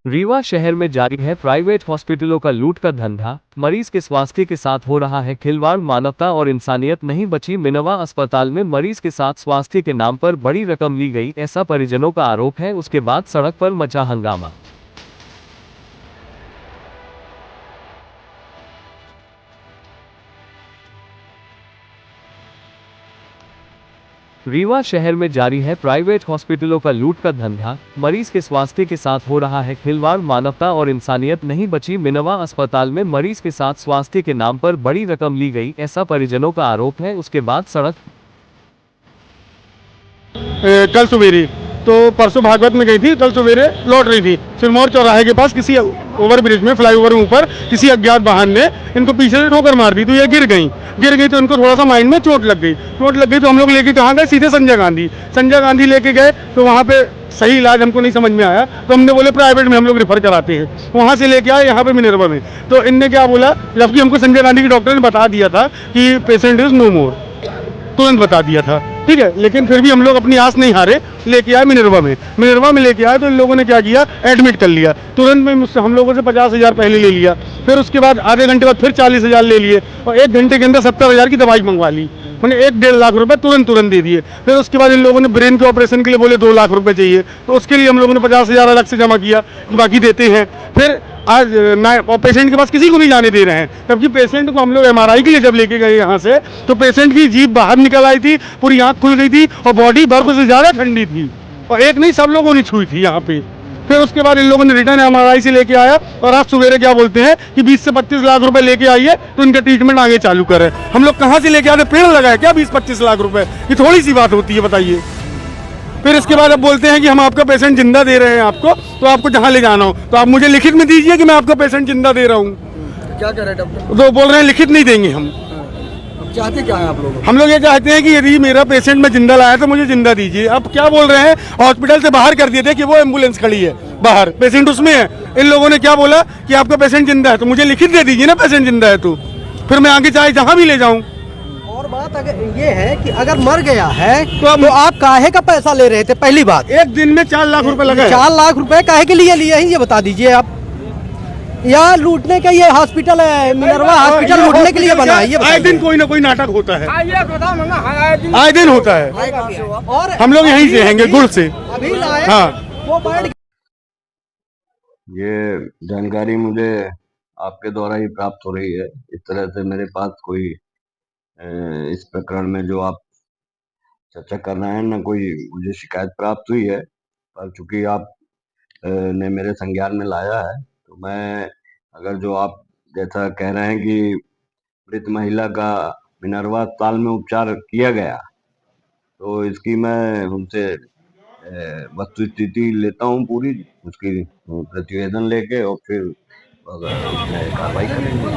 रीवा शहर में जारी है प्राइवेट हॉस्पिटलों का लूट का धंधा। मरीज के स्वास्थ्य के साथ हो रहा है खिलवाड़। मानवता और इंसानियत नहीं बची। मिनवा अस्पताल में मरीज के साथ स्वास्थ्य के नाम पर बड़ी रकम ली गई, ऐसा परिजनों का आरोप है। उसके बाद सड़क पर मचा हंगामा। रीवा शहर में जारी है प्राइवेट हॉस्पिटलों का लूट का धंधा। मरीज के स्वास्थ्य के साथ हो रहा है खिलवाड़। मानवता और इंसानियत नहीं बची। मिनवा अस्पताल में मरीज के साथ स्वास्थ्य के नाम पर बड़ी रकम ली गई, ऐसा परिजनों का आरोप है। उसके बाद सड़क कल सवेरे तो परसों भागवत में गई थी, कल सवेरे लौट रही थी। सिरमौर चौराहे के पास किसी ओवर ब्रिज में, फ्लाईओवर में ऊपर किसी अज्ञात वाहन ने इनको पीछे से ठोकर मार दी, तो ये गिर गई तो इनको थोड़ा सा माइंड में चोट लग गई तो हम लोग लेके कहाँ गए, सीधे संजय गांधी लेके गए। तो वहाँ पे सही इलाज हमको नहीं समझ में आया, तो हमने बोले प्राइवेट में हम लोग रेफर कराते हैं। वहाँ से लेके आए यहाँ पे मिनरवा में, तो इनने क्या बोला, जबकि हमको संजय गांधी के डॉक्टर ने बता दिया था कि पेशेंट इज नो मोर, तुरंत बता दिया था, ठीक है। लेकिन फिर भी हम लोग अपनी आस नहीं हारे, लेके आए मिनरवा में लेके आए। तो इन लोगों ने क्या किया, एडमिट कर लिया तुरंत में। मुझसे हम लोगों से 50,000 पहले ले लिया, फिर उसके बाद आधे घंटे बाद फिर 40,000 ले लिए, और 1 घंटे के अंदर 70,000 की दवाई मंगवा ली। मैंने 1-1.5 लाख रुपए तुरंत दे दिए। फिर उसके बाद इन लोगों ने ब्रेन के ऑपरेशन के लिए बोले 2 लाख रुपए चाहिए, तो उसके लिए हम लोगों ने 50,000 अलग से जमा किया, बाकी देते हैं। फिर आज मैं पेशेंट के पास किसी को नहीं जाने दे रहे हैं, जबकि पेशेंट को हम लोग एमआरआई के लिए जब लेके गए यहाँ से, तो पेशेंट की जीभ बाहर निकल आई थी, पूरी आंख खुल गई थी, और बॉडी बर्फ से ज़्यादा ठंडी थी, और एक नहीं सब लोगों ने छुई थी यहाँ पे। फिर उसके बाद इन लोगों ने रिटर्न एमआरआई से लेके आया, और आज सवेरे क्या बोलते हैं कि 20 से 25 लाख रुपए लेके आइए तो इनका ट्रीटमेंट आगे चालू करें। हम लोग कहाँ से लेके आते, पेड़ लगाए क्या 20-25 लाख रुपए? ये थोड़ी सी बात होती है, बताइए। फिर इसके बाद अब बोलते हैं कि हम आपका पेशेंट जिंदा दे रहे हैं आपको, तो आपको जहाँ ले जाना हो तो आप मुझे लिखित में दीजिए कि मैं आपका पेशेंट जिंदा दे रहा हूँ। क्या कह रहे हैं डॉक्टर? तो बोल रहे हैं लिखित नहीं देंगे हम। अब चाहते क्या है आप लोग? हम लोग ये चाहते हैं कि यदि मेरा पेशेंट में जिंदा लाया तो मुझे जिंदा दीजिए। अब क्या बोल रहे हैं, हॉस्पिटल से बाहर कर दिए थे कि वो एम्बुलेंस खड़ी है बाहर, पेशेंट उसमें है। इन लोगों ने क्या बोला कि आपका पेशेंट जिंदा है, तो मुझे लिखित दे दीजिए ना पेशेंट जिंदा है, तो फिर मैं आगे चाहे जहाँ भी ले जाऊँ। और बात अगर ये है कि अगर मर गया है तो आप काहे का पैसा ले रहे थे? पहली बात, एक दिन में 4 लाख रुपए लगे। 4 लाख रुपए काहे के लिए लिए हैं, ये बता दीजिए आप। या लूटने का ये हॉस्पिटल है, मिनरवा हॉस्पिटल लूटने के लिए बना है, ये आए दिन कोई ना कोई नाटक होता है, आए दिन होता है। और हम लोग यहीं से हैंगे, गुड़ से। अभी लाए हाँ, वो बैठ। ये जानकारी मुझे आपके द्वारा ही प्राप्त हो रही है। इस तरह से मेरे पास कोई इस प्रकरण में जो आप चर्चा कर रहे हैं, ना कोई मुझे शिकायत प्राप्त हुई है, पर चूंकि आप ने मेरे संज्ञान में लाया है, तो मैं, अगर जो आप जैसा कह रहे हैं कि मृत महिला का मिनरवा अस्पताल में उपचार किया गया, तो इसकी मैं उनसे वस्तुस्थिति लेता हूँ पूरी, उसकी प्रतिवेदन लेके, और फिर उसमें कार्रवाई करेंगे।